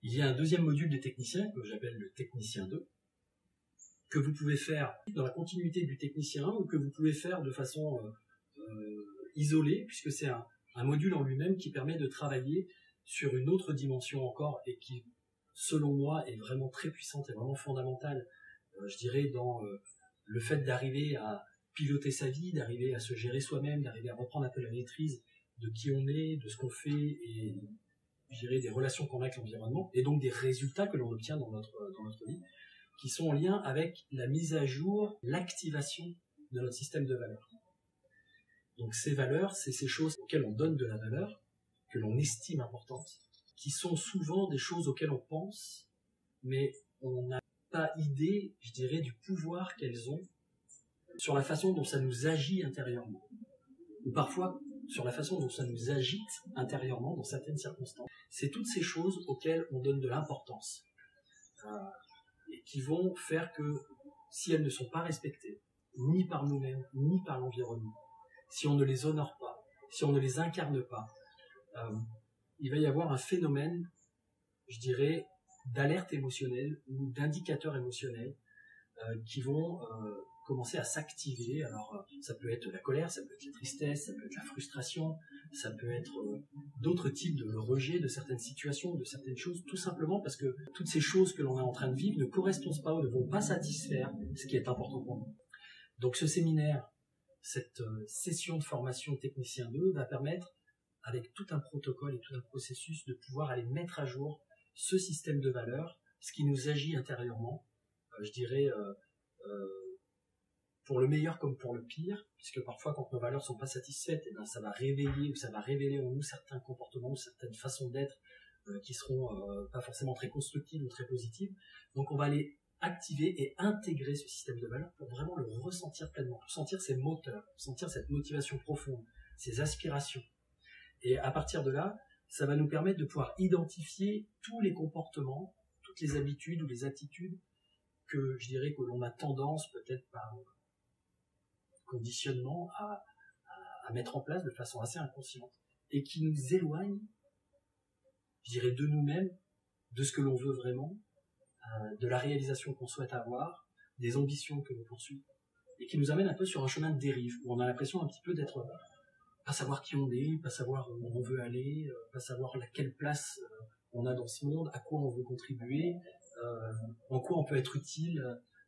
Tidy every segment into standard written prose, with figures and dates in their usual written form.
Il y a un deuxième module des techniciens que j'appelle le technicien 2, que vous pouvez faire dans la continuité du technicien 1 ou que vous pouvez faire de façon isolée, puisque c'est un module en lui-même qui permet de travailler sur une autre dimension encore et qui, selon moi, est vraiment très puissante et vraiment fondamentale, je dirais, dans le fait d'arriver à piloter sa vie, d'arriver à se gérer soi-même, d'arriver à reprendre un peu la maîtrise de qui on est, de ce qu'on fait et, je dirais, des relations qu'on a avec l'environnement et donc des résultats que l'on obtient dans notre vie, qui sont en lien avec la mise à jour, l'activation de notre système de valeurs. Donc ces valeurs, c'est ces choses auxquelles on donne de la valeur, que l'on estime importantes, qui sont souvent des choses auxquelles on pense, mais on n'a pas idée, je dirais, du pouvoir qu'elles ont sur la façon dont ça nous agit intérieurement. Ou parfois sur la façon dont ça nous agite intérieurement dans certaines circonstances. C'est toutes ces choses auxquelles on donne de l'importance et qui vont faire que si elles ne sont pas respectées, ni par nous-mêmes, ni par l'environnement, si on ne les honore pas, si on ne les incarne pas, il va y avoir un phénomène, je dirais, d'alerte émotionnelle ou d'indicateurs émotionnels qui vont commencer à s'activer. Alors ça peut être la colère, ça peut être la tristesse, ça peut être la frustration, ça peut être d'autres types de rejet de certaines situations, de certaines choses, tout simplement parce que toutes ces choses que l'on est en train de vivre ne correspondent pas ou ne vont pas satisfaire ce qui est important pour nous. Donc ce séminaire, cette session de formation technicien 2 va permettre, avec tout un protocole et tout un processus, de pouvoir aller mettre à jour ce système de valeurs, ce qui nous agit intérieurement, je dirais, pour le meilleur comme pour le pire, puisque parfois quand nos valeurs ne sont pas satisfaites, eh bien, ça va réveiller ou ça va révéler en nous certains comportements ou certaines façons d'être qui seront pas forcément très constructives ou très positives. Donc on va aller activer et intégrer ce système de valeurs pour vraiment le ressentir pleinement, pour sentir ses moteurs, pour sentir cette motivation profonde, ses aspirations. Et à partir de là, ça va nous permettre de pouvoir identifier tous les comportements, toutes les habitudes ou les attitudes que je dirais que l'on a tendance, peut-être par conditionnement, à mettre en place de façon assez inconsciente et qui nous éloignent, je dirais, de nous-mêmes, de ce que l'on veut vraiment, de la réalisation qu'on souhaite avoir, des ambitions que l'on poursuit, et qui nous amènent un peu sur un chemin de dérive, où on a l'impression un petit peu d'être, pas savoir qui on est, pas savoir où on veut aller, pas savoir quelle place on a dans ce monde, à quoi on veut contribuer, en quoi on peut être utile,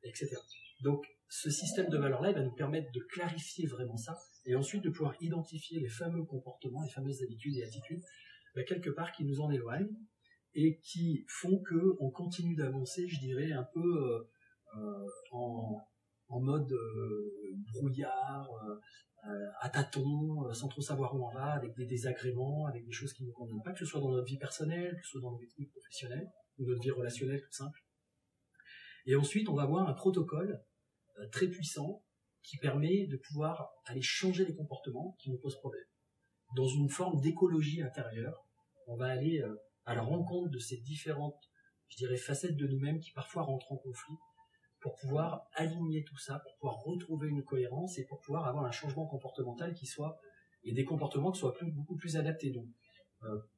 etc. Donc, ce système de valeurs-là, il va nous permettre de clarifier vraiment ça, et ensuite de pouvoir identifier les fameux comportements, les fameuses habitudes et attitudes, quelque part qui nous en éloignent, et qui font qu'on continue d'avancer, je dirais, un peu en mode brouillard, à tâtons, sans trop savoir où on va, avec des désagréments, avec des choses qui ne nous conviennent pas, que ce soit dans notre vie personnelle, que ce soit dans notre vie professionnelle, ou notre vie relationnelle toute simple. Et ensuite, on va avoir un protocole très puissant qui permet de pouvoir aller changer les comportements qui nous posent problème. Dans une forme d'écologie intérieure, on va aller à la rencontre de ces différentes, je dirais, facettes de nous-mêmes qui parfois rentrent en conflit, pour pouvoir aligner tout ça, pour pouvoir retrouver une cohérence et pour pouvoir avoir un changement comportemental qui soit, et des comportements qui soient beaucoup plus adaptés. Donc,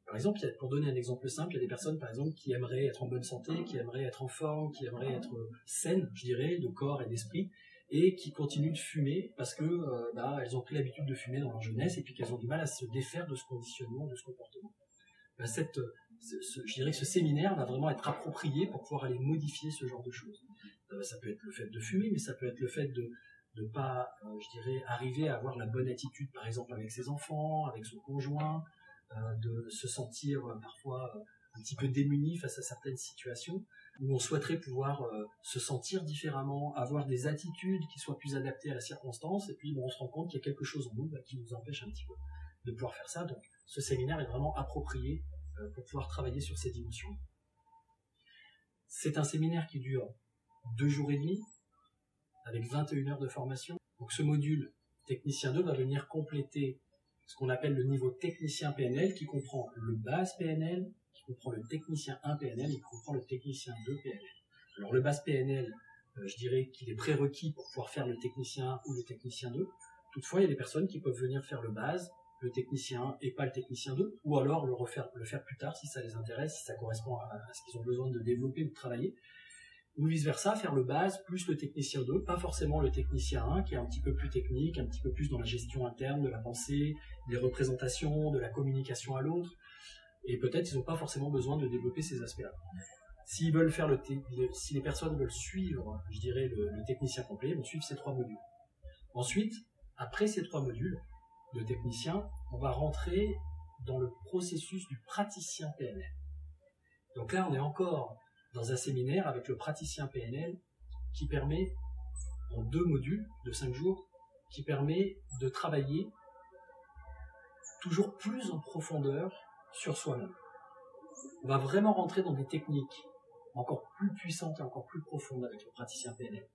par exemple, pour donner un exemple simple, il y a des personnes, par exemple, qui aimeraient être en bonne santé, qui aimeraient être en forme, qui aimeraient être saines, je dirais, de corps et d'esprit, et qui continuent de fumer parce que elles ont pris l'habitude de fumer dans leur jeunesse et puis qu'elles ont du mal à se défaire de ce conditionnement, de ce comportement. Je dirais que ce séminaire va vraiment être approprié pour pouvoir aller modifier ce genre de choses. Ça peut être le fait de fumer, mais ça peut être le fait de ne pas, je dirais, arriver à avoir la bonne attitude, par exemple, avec ses enfants, avec son conjoint, de se sentir parfois un petit peu démuni face à certaines situations, où on souhaiterait pouvoir se sentir différemment, avoir des attitudes qui soient plus adaptées à la circonstance, et puis on se rend compte qu'il y a quelque chose en nous qui nous empêche un petit peu de pouvoir faire ça. Donc ce séminaire est vraiment approprié pour pouvoir travailler sur ces dimensions. C'est un séminaire qui dure 2 jours et demi, avec 21 heures de formation. Donc ce module technicien 2 va venir compléter ce qu'on appelle le niveau technicien PNL, qui comprend le base PNL, qui comprend le technicien 1 PNL et qui comprend le technicien 2 PNL. Alors le base PNL, je dirais qu'il est prérequis pour pouvoir faire le technicien 1 ou le technicien 2. Toutefois, il y a des personnes qui peuvent venir faire le base le technicien 1 et pas le technicien 2, ou alors le faire plus tard si ça les intéresse, si ça correspond à ce qu'ils ont besoin de développer ou de travailler, ou vice-versa, faire le base plus le technicien 2, pas forcément le technicien 1 qui est un petit peu plus technique, un petit peu plus dans la gestion interne de la pensée, des représentations, de la communication à l'autre, et peut-être ils n'ont pas forcément besoin de développer ces aspects-là. S'ils veulent faire si les personnes veulent suivre, je dirais, le technicien complet, ils vont suivre ces 3 modules. Ensuite, après ces 3 modules de technicien, on va rentrer dans le processus du praticien PNL. Donc là, on est encore dans un séminaire avec le praticien PNL qui permet, en 2 modules de 5 jours, qui permet de travailler toujours plus en profondeur sur soi-même. On va vraiment rentrer dans des techniques encore plus puissantes et encore plus profondes avec le praticien PNL.